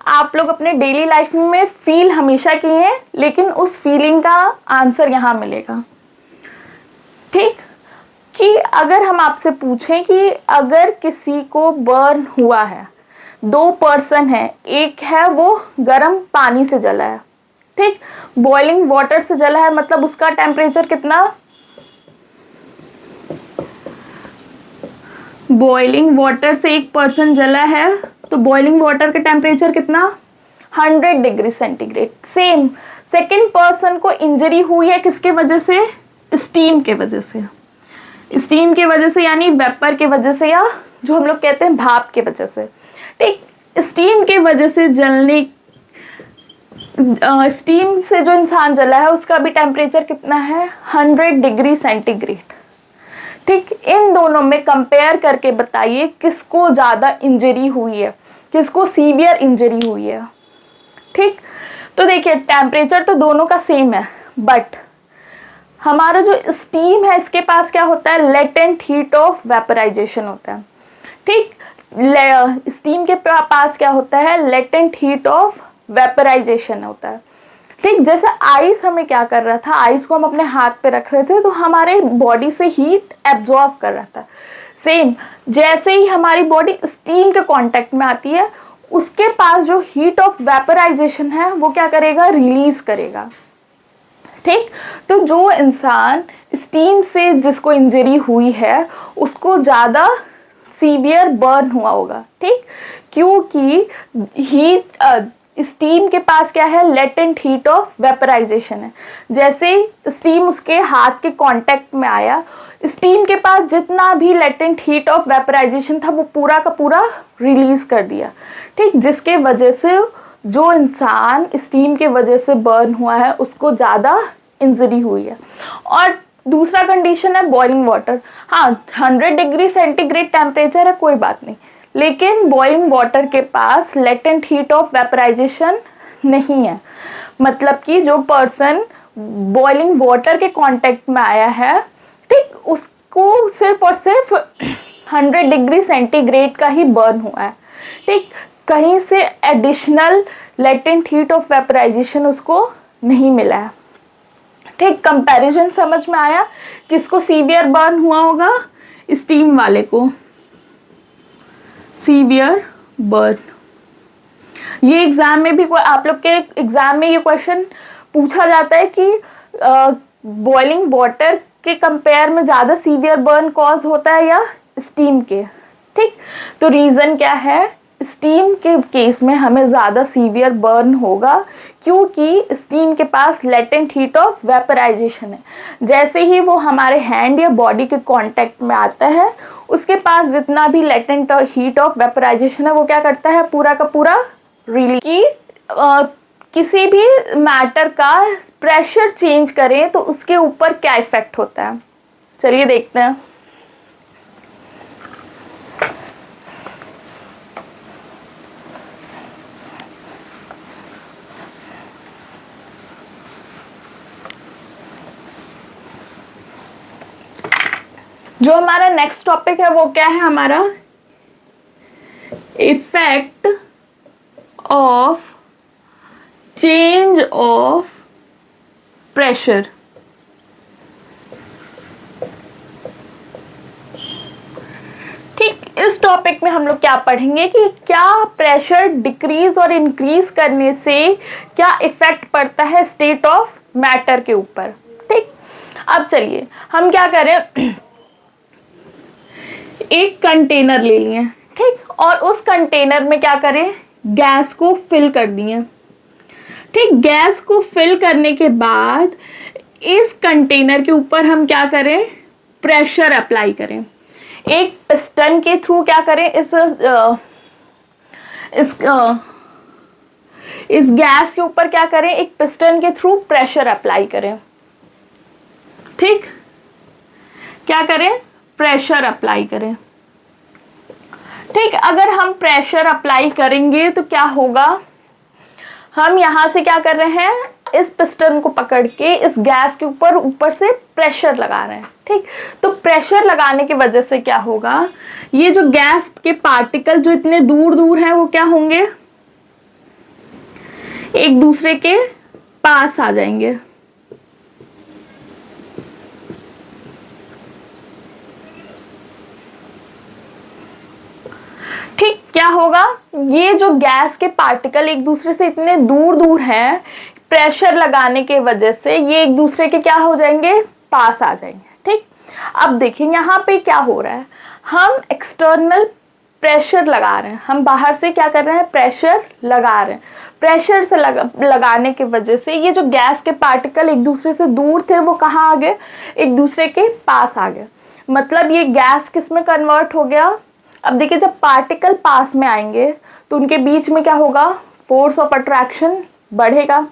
आप लोग अपने डेली लाइफ में फील हमेशा किए हैं, लेकिन उस फीलिंग का आंसर यहाँ मिलेगा। ठीक, कि अगर हम आपसे पूछें कि अगर किसी को बर्न हुआ है, 2 पर्सन है, एक है वो गर्म पानी से जला है, ठीक, बॉइलिंग वाटर से जला है मतलब उसका टेम्परेचर कितना, बॉइलिंग वाटर से एक पर्सन जला है तो बॉइलिंग वाटर का टेम्परेचर कितना, 100 degree centigrade. Same second person को इंजरी हुई है किसके वजह से, स्टीम के वजह से, स्टीम के वजह से यानी वेपर के वजह से, या जो हम लोग कहते हैं भाप के वजह से। ठीक, स्टीम के वजह से जलने, स्टीम से जो इंसान जला है उसका भी टेम्परेचर कितना है, 100 डिग्री सेंटीग्रेड। ठीक, इन दोनों में कंपेयर करके बताइए किसको ज्यादा इंजरी हुई है, किसको सीवियर इंजरी हुई है। ठीक, तो देखिए टेम्परेचर तो दोनों का सेम है, बट हमारा जो स्टीम है इसके पास क्या होता है, लेटेंट हीट ऑफ वेपराइजेशन होता है। ठीक, स्टीम के पास क्या होता है, लेटेंट हीट ऑफ वेपराइजेशन होता है। ठीक, जैसे आइस हमें क्या कर रहा था, आइस को हम अपने हाथ पे रख रहे थे तो हमारे बॉडी से हीट एब्जॉर्ब कर रहा था। सेम जैसे ही हमारी बॉडी स्टीम के कांटेक्ट में आती है उसके पास जो हीट ऑफ वेपराइजेशन है वो क्या करेगा, रिलीज करेगा। ठीक, तो जो इंसान स्टीम से जिसको इंजरी हुई है उसको ज्यादा सीवियर बर्न हुआ होगा। ठीक, क्योंकि हीट स्टीम के पास क्या है, लेटेंट हीट ऑफ वेपराइजेशन है। जैसे स्टीम उसके हाथ के कांटेक्ट में आया, स्टीम के पास जितना भी लेटेंट हीट ऑफ वेपराइजेशन था वो पूरा का पूरा रिलीज कर दिया। ठीक, जिसके वजह से जो इंसान स्टीम के वजह से बर्न हुआ है उसको ज्यादा इंजरी हुई है। और दूसरा कंडीशन है बॉइलिंग वाटर। हाँ, 100 डिग्री सेंटीग्रेड टेम्परेचर है कोई बात नहीं, लेकिन बॉइलिंग वाटर के पास लेटेंट हीट ऑफ वेपराइजेशन नहीं है। मतलब कि जो पर्सन बॉइलिंग वाटर के कांटेक्ट में आया है, ठीक, उसको सिर्फ और सिर्फ 100 डिग्री सेंटीग्रेड का ही बर्न हुआ है। ठीक, कहीं से additional latent heat of vaporization उसको नहीं मिला है। ठीक, कंपैरिजन समझ में आया, किसको सीवियर बर्न हुआ होगा, स्टीम वाले को सीवियर बर्न। ये एग्जाम में भी आप लोग के एग्जाम में ये क्वेश्चन पूछा जाता है कि बॉइलिंग वाटर के कंपेयर में ज्यादा सीवियर बर्न कॉज होता है या स्टीम के। ठीक, तो रीजन क्या है, स्टीम के केस में हमें ज्यादा सीवियर बर्न होगा क्योंकि स्टीम के पास लेटेंट हीट ऑफ वेपराइजेशन है। जैसे ही वो हमारे हैंड या बॉडी के कांटेक्ट में आता है उसके पास जितना भी लेटेंट हीट ऑफ वेपराइजेशन है वो क्या करता है, पूरा का पूरा रिलीज की किसी भी मैटर का प्रेशर चेंज करें तो उसके ऊपर क्या इफेक्ट होता है, चलिए देखते हैं। जो हमारा नेक्स्ट टॉपिक है वो क्या है हमारा, effect of change of pressure. ठीक, इस टॉपिक में हम लोग क्या पढ़ेंगे कि क्या प्रेशर डिक्रीज और इंक्रीज करने से क्या इफेक्ट पड़ता है स्टेट ऑफ मैटर के ऊपर। ठीक, अब चलिए हम क्या करें, एक कंटेनर ले लिए, ठीक, और उस कंटेनर में क्या करें, गैस को फिल कर दिए। ठीक, गैस को फिल करने के बाद इस कंटेनर के ऊपर हम क्या करें, प्रेशर अप्लाई करें। एक पिस्टन के थ्रू क्या करें, इस गैस के ऊपर क्या करें, एक पिस्टन के थ्रू प्रेशर अप्लाई करें। ठीक, क्या करें, प्रेशर अप्लाई करें। ठीक, अगर हम प्रेशर अप्लाई करेंगे तो क्या होगा, हम यहां से क्या कर रहे हैं, इस पिस्टन को पकड़ के इस गैस के ऊपर से प्रेशर लगा रहे हैं। ठीक, तो प्रेशर लगाने की वजह से क्या होगा, ये जो गैस के पार्टिकल जो इतने दूर दूर हैं वो क्या होंगे, एक दूसरे के पास आ जाएंगे। क्या होगा, ये जो गैस के पार्टिकल एक दूसरे से इतने दूर दूर हैं, प्रेशर लगाने के वजह से ये एक दूसरे के क्या हो जाएंगे, पास आ जाएंगे। ठीक, अब देखिए यहाँ पे क्या हो रहा है, हम एक्सटर्नल प्रेशर लगा रहे हैं, हम बाहर से क्या कर रहे हैं, प्रेशर लगा रहे हैं। प्रेशर से लगाने की वजह से ये जो गैस के पार्टिकल एक दूसरे से दूर थे वो कहाँ आ गए, एक दूसरे के पास आ गए। मतलब ये गैस किस में कन्वर्ट हो गया। अब देखिए जब पार्टिकल पास में आएंगे तो उनके बीच में क्या होगा, फोर्स ऑफ अट्रैक्शन बढ़ेगा।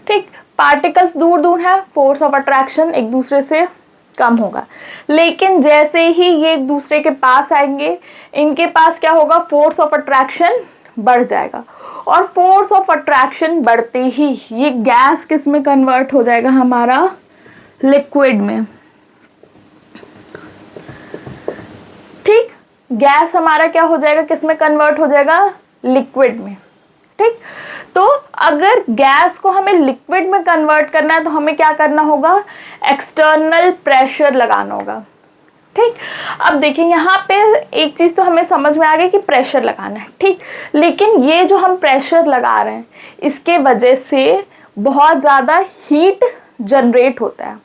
ठीक, पार्टिकल्स दूर दूर है, फोर्स ऑफ अट्रैक्शन एक दूसरे से कम होगा। लेकिन जैसे ही ये एक दूसरे के पास आएंगे, इनके पास क्या होगा, फोर्स ऑफ अट्रैक्शन बढ़ जाएगा। और फोर्स ऑफ अट्रैक्शन बढ़ते ही ये गैस किस में कन्वर्ट हो जाएगा, हमारा लिक्विड में। ठीक, गैस हमारा क्या हो जाएगा, किस में कन्वर्ट हो जाएगा, लिक्विड में। ठीक, तो अगर गैस को हमें लिक्विड में कन्वर्ट करना है तो हमें क्या करना होगा, एक्सटर्नल प्रेशर लगाना होगा। ठीक, अब देखिए यहाँ पे एक चीज तो हमें समझ में आ गई कि प्रेशर लगाना है। ठीक, लेकिन ये जो हम प्रेशर लगा रहे हैं इसके वजह से बहुत ज्यादा हीट जनरेट होता है।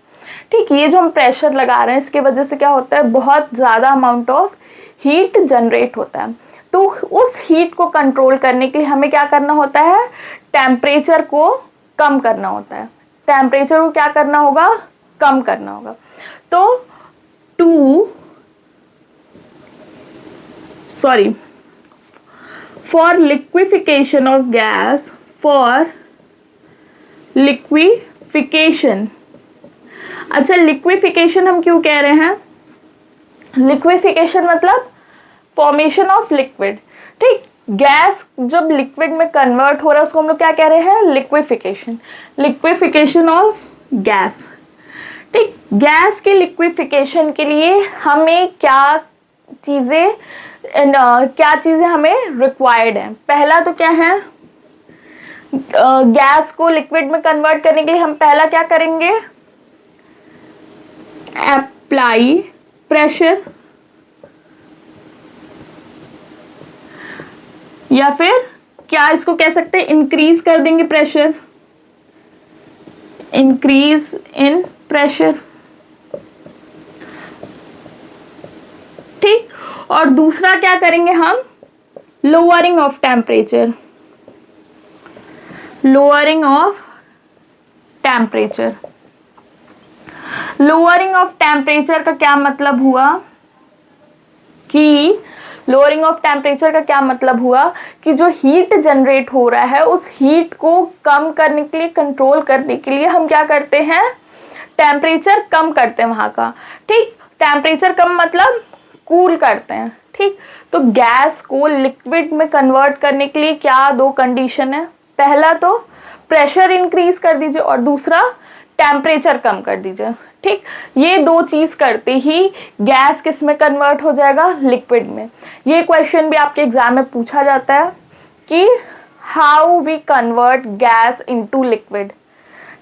ठीक, ये जो हम प्रेशर लगा रहे हैं इसके वजह से क्या होता है, बहुत ज्यादा अमाउंट ऑफ हीट जनरेट होता है। तो उस हीट को कंट्रोल करने के लिए हमें क्या करना होता है, टेम्परेचर को कम करना होता है। टेम्परेचर को क्या करना होगा, कम करना होगा। तो for liquefaction of gas, for liquefaction, अच्छा लिक्विफिकेशन हम क्यों कह रहे हैं, लिक्विफिकेशन मतलब फॉर्मेशन ऑफ लिक्विड। ठीक, गैस जब लिक्विड में कन्वर्ट हो रहा है उसको हम लोग क्या कह रहे हैं, लिक्विफिकेशन, लिक्विफिकेशन ऑफ गैस। ठीक, गैस के लिक्विफिकेशन के लिए हमें क्या चीजें हमें रिक्वायर्ड है। पहला तो क्या है, गैस को लिक्विड में कन्वर्ट करने के लिए हम पहला क्या करेंगे, अप्लाई प्रेशर, या फिर क्या इसको कह सकते हैं, इंक्रीज कर देंगे प्रेशर, इंक्रीज इन प्रेशर। ठीक, और दूसरा क्या करेंगे हम, lowering of temperature, lowering of temperature. Lowering of temperature का क्या मतलब हुआ कि लोअरिंग ऑफ टेम्परेचर का क्या मतलब हुआ कि जो हीट जनरेट हो रहा है उस हीट को कम करने के लिए, कंट्रोल करने के लिए हम क्या करते हैं, टेम्परेचर कम करते हैं वहां का। ठीक, टेम्परेचर कम मतलब कूल करते हैं। ठीक, तो गैस को लिक्विड में कन्वर्ट करने के लिए क्या दो कंडीशन है, पहला तो प्रेशर इंक्रीज कर दीजिए और दूसरा टेम्परेचर कम कर दीजिए। ठीक, ये दो चीज करते ही गैस किस में कन्वर्ट हो जाएगा, लिक्विड में। ये क्वेश्चन भी आपके एग्जाम में पूछा जाता है कि how we convert gas into liquid.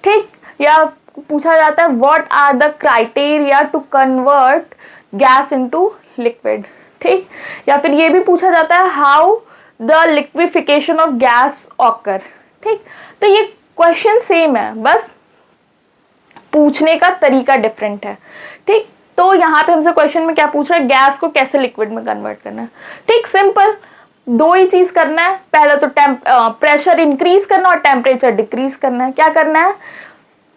ठीक, या पूछा जाता है what are the criteria to convert gas into liquid. ठीक, या फिर ये भी पूछा जाता है how the liquefaction of gas occur. ठीक, तो ये क्वेश्चन सेम है, बस पूछने का तरीका डिफरेंट है। ठीक, तो यहाँ पे हमसे क्वेश्चन में क्या पूछ रहा है, गैस को कैसे लिक्विड में कन्वर्ट करना है। ठीक, सिंपल, दो ही चीज करना है, पहला तो प्रेशर इंक्रीज करना और टेम्परेचर डिक्रीज करना है। क्या करना है,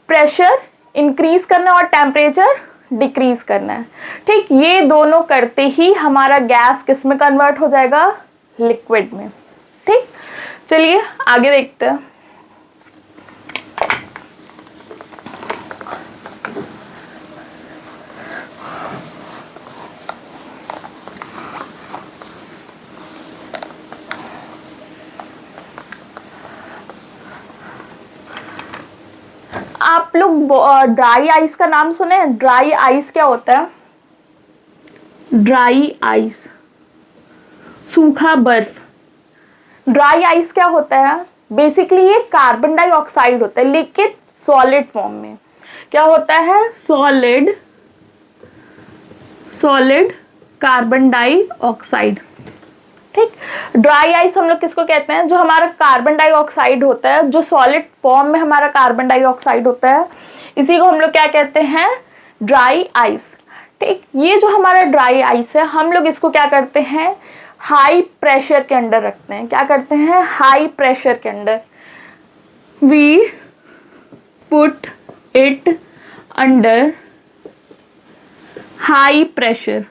प्रेशर इंक्रीज करना और टेम्परेचर डिक्रीज करना है। ठीक, ये दोनों करते ही हमारा गैस किस में कन्वर्ट हो जाएगा, लिक्विड में। ठीक, चलिए आगे देखते हैं। आप लोग ड्राई आइस का नाम सुने हैं? ड्राई आइस क्या होता है, ड्राई आइस, सूखा बर्फ। ड्राई आइस क्या होता है, बेसिकली ये कार्बन डाइऑक्साइड होता है लेकिन सॉलिड फॉर्म में। क्या होता है, सॉलिड कार्बन डाइऑक्साइड। ठीक, ड्राई आइस हम लोग किसको कहते हैं, जो हमारा कार्बन डाइऑक्साइड होता है, जो सॉलिड फॉर्म में हमारा कार्बन डाइऑक्साइड होता है, इसी को हम लोग क्या कहते हैं, ड्राई आइस। ठीक, ये जो हमारा ड्राई आइस है, हम लोग इसको क्या करते हैं, हाई प्रेशर के अंडर रखते हैं। क्या करते हैं, हाई प्रेशर के under. We put it under high pressure.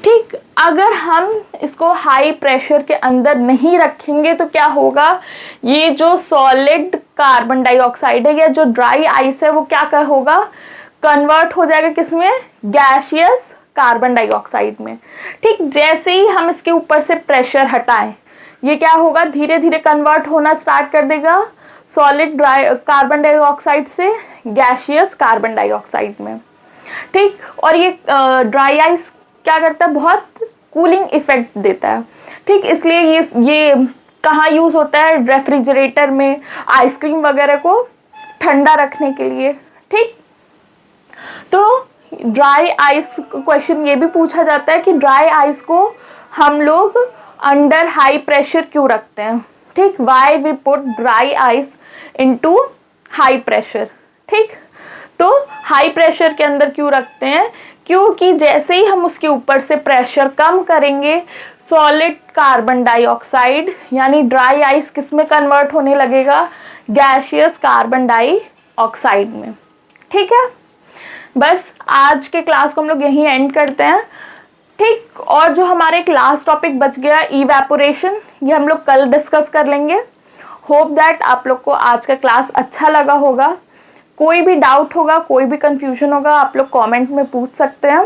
ठीक, अगर हम इसको हाई प्रेशर के अंदर नहीं रखेंगे तो क्या होगा, ये जो सॉलिड कार्बन डाइऑक्साइड है या जो ड्राई आइस है वो क्या होगा, कन्वर्ट हो जाएगा किसमें, गैसियस कार्बन डाइऑक्साइड में। ठीक, जैसे ही हम इसके ऊपर से प्रेशर हटाएं, ये क्या होगा, धीरे धीरे कन्वर्ट होना स्टार्ट कर देगा सॉलिड ड्राई कार्बन डाइऑक्साइड से गैसियस कार्बन डाइऑक्साइड में। ठीक, और ये ड्राई आइस क्या करता है, बहुत कूलिंग इफेक्ट देता है। ठीक, इसलिए ये कहाँ यूज होता है, रेफ्रिजरेटर में, आइसक्रीम वगैरह को ठंडा रखने के लिए। ठीक, तो ड्राई आइस क्वेश्चन ये भी पूछा जाता है कि ड्राई आइस को हम लोग अंडर हाई प्रेशर क्यों रखते हैं। ठीक, why we put dry ice into high pressure. ठीक, तो हाई प्रेशर के अंदर क्यों रखते हैं, क्योंकि जैसे ही हम उसके ऊपर से प्रेशर कम करेंगे, सॉलिड कार्बन डाइऑक्साइड यानी ड्राई आइस किस में कन्वर्ट होने लगेगा, गैसियस कार्बन डाइऑक्साइड में। ठीक है, बस आज के क्लास को हम लोग यहीं एंड करते हैं। ठीक, और जो हमारे एक लास्ट टॉपिक बच गया इवेपोरेशन, ये हम लोग कल डिस्कस कर लेंगे। होप दैट आप लोग को आज का क्लास अच्छा लगा होगा। कोई भी डाउट होगा, कोई भी कंफ्यूजन होगा, आप लोग कमेंट में पूछ सकते हैं।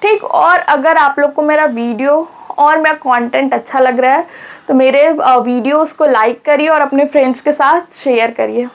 ठीक, और अगर आप लोग को मेरा वीडियो और मेरा कंटेंट अच्छा लग रहा है तो मेरे वीडियोस को लाइक करिए और अपने फ्रेंड्स के साथ शेयर करिए।